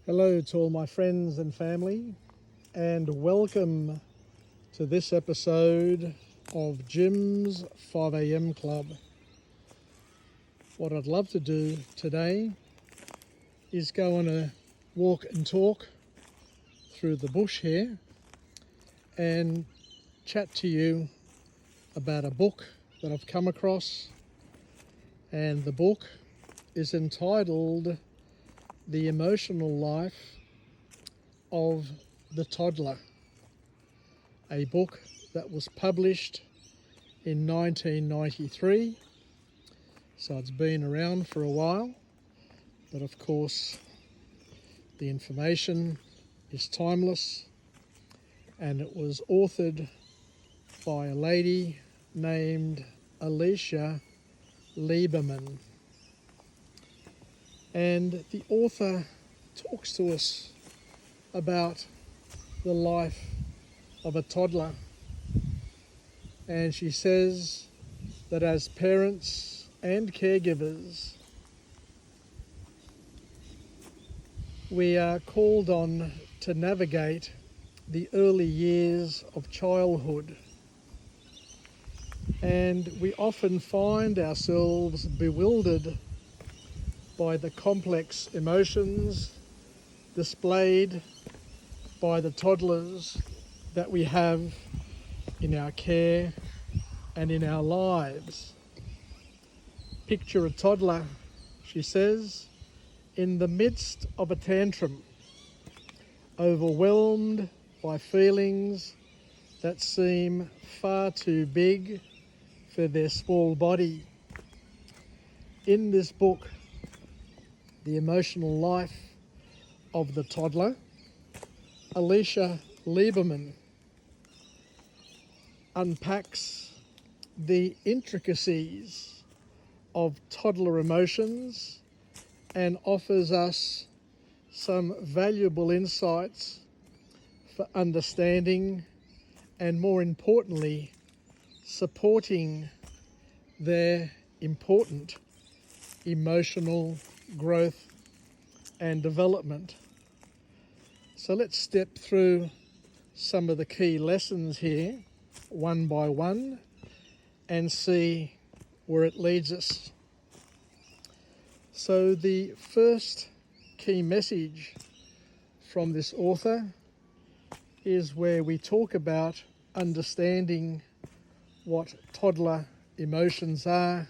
Hello to all my friends and family, and welcome to this episode of Jim's 5am Club. What I'd love to do today is go on a walk and talk through the bush here and chat to you about a book that I've come across, and the book is entitled The Emotional Life of the Toddler, a book that was published in 1993, so it's been around for a while, but of course the information is timeless, and it was authored by a lady named Alicia Lieberman. And the author talks to us about the life of a toddler. And she says that as parents and caregivers, we are called on to navigate the early years of childhood. And we often find ourselves bewildered by the complex emotions displayed by the toddlers that we have in our care and in our lives. Picture a toddler, she says, in the midst of a tantrum, overwhelmed by feelings that seem far too big for their small body. In this book, The Emotional Life of the Toddler, Alicia Lieberman unpacks the intricacies of toddler emotions and offers us some valuable insights for understanding and, more importantly, supporting their important emotional growth and development. So let's step through some of the key lessons here, one by one, and see where it leads us. So the first key message from this author is where we talk about understanding what toddler emotions are,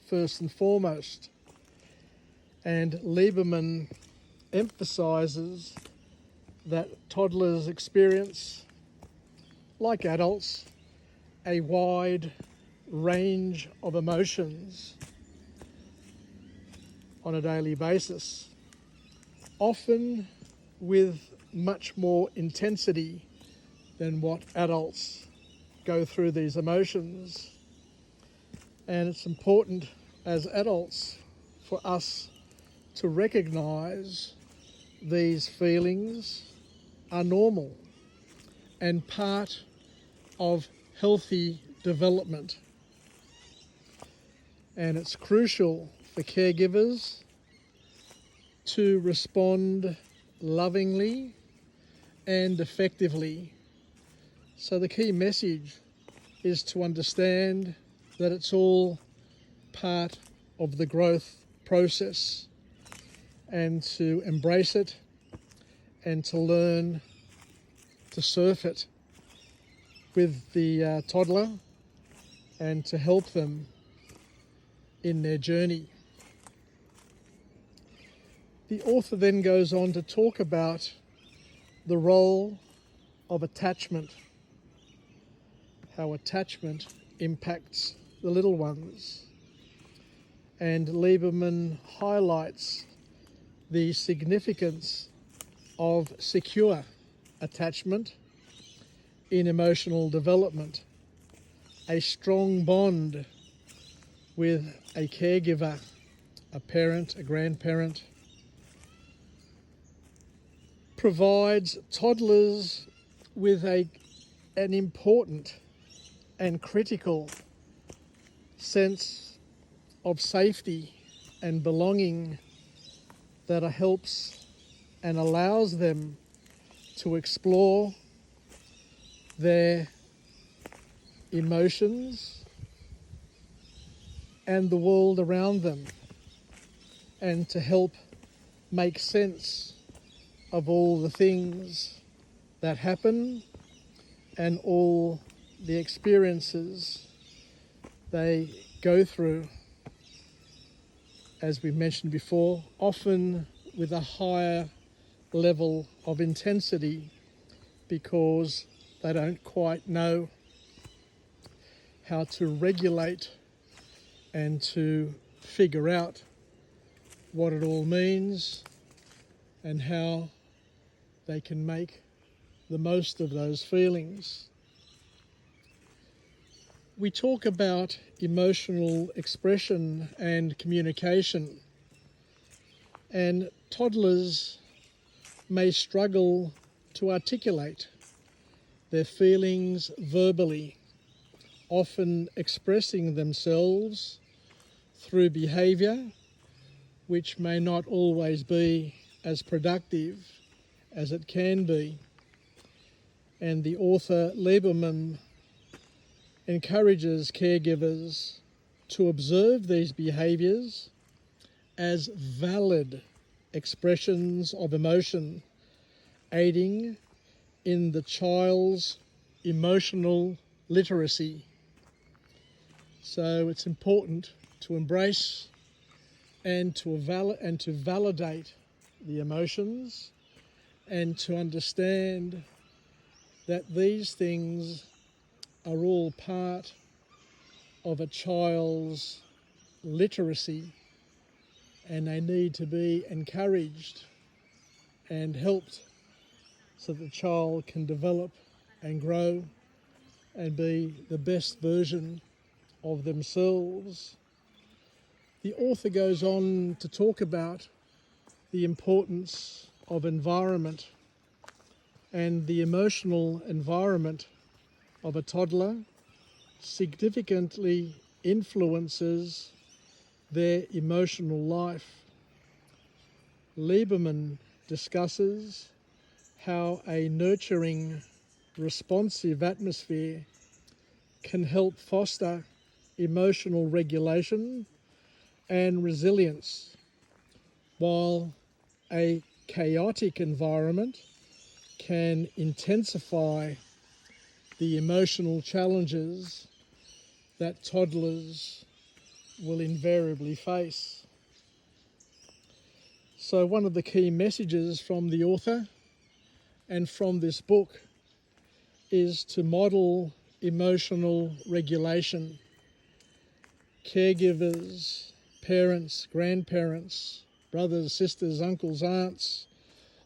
first and foremost. And Lieberman emphasises that toddlers experience, like adults, a wide range of emotions on a daily basis, often with much more intensity than what adults go through these emotions. And it's important as adults for us to recognise these feelings are normal and part of healthy development. And it's crucial for caregivers to respond lovingly and effectively. So the key message is to understand that it's all part of the growth process, and to embrace it and to learn to surf it with the toddler and to help them in their journey. The author then goes on to talk about the role of attachment, how attachment impacts the little ones. And Lieberman highlights the significance of secure attachment in emotional development. A strong bond with a caregiver, a parent, a grandparent, provides toddlers with an important and critical sense of safety and belonging that helps and allows them to explore their emotions and the world around them, and to help make sense of all the things that happen and all the experiences they go through, as we mentioned before, often with a higher level of intensity because they don't quite know how to regulate and to figure out what it all means and how they can make the most of those feelings. We talk about emotional expression and communication, and toddlers may struggle to articulate their feelings verbally, often expressing themselves through behaviour which may not always be as productive as it can be. And the author Lieberman encourages caregivers to observe these behaviours as valid expressions of emotion, aiding in the child's emotional literacy. So it's important to embrace and to validate the emotions, and to understand that these things are all part of a child's literacy, and they need to be encouraged and helped so that the child can develop and grow and be the best version of themselves. The author goes on to talk about the importance of environment, and the emotional environment of a toddler significantly influences their emotional life. Lieberman discusses how a nurturing, responsive atmosphere can help foster emotional regulation and resilience, while a chaotic environment can intensify the emotional challenges that toddlers will invariably face. So one of the key messages from the author and from this book is to model emotional regulation. Caregivers, parents, grandparents, brothers, sisters, uncles, aunts,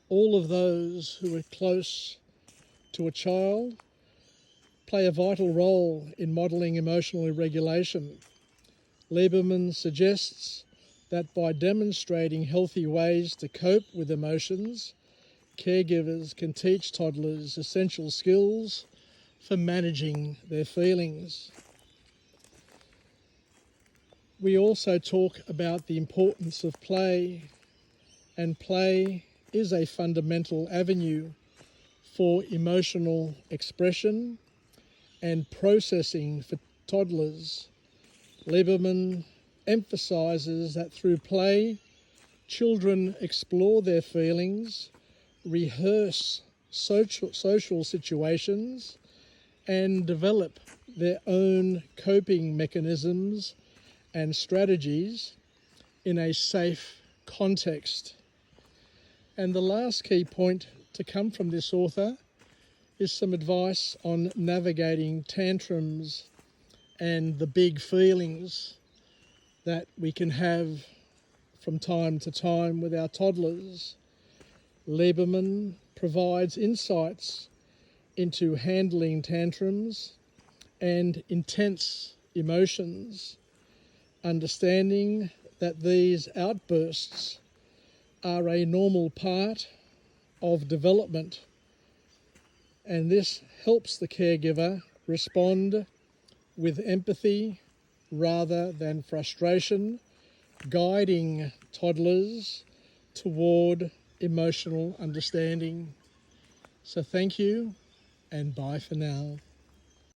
all of those who are close to a child play a vital role in modelling emotional regulation. Lieberman suggests that by demonstrating healthy ways to cope with emotions, caregivers can teach toddlers essential skills for managing their feelings. We also talk about the importance of play, and play is a fundamental avenue for emotional expression and processing for toddlers. Lieberman emphasises that through play, children explore their feelings, rehearse social situations, and develop their own coping mechanisms and strategies in a safe context. And the last key point to come from this author is some advice on navigating tantrums and the big feelings that we can have from time to time with our toddlers. Lieberman provides insights into handling tantrums and intense emotions, understanding that these outbursts are a normal part of development, and this helps the caregiver respond with empathy rather than frustration, guiding toddlers toward emotional understanding. So thank you and bye for now.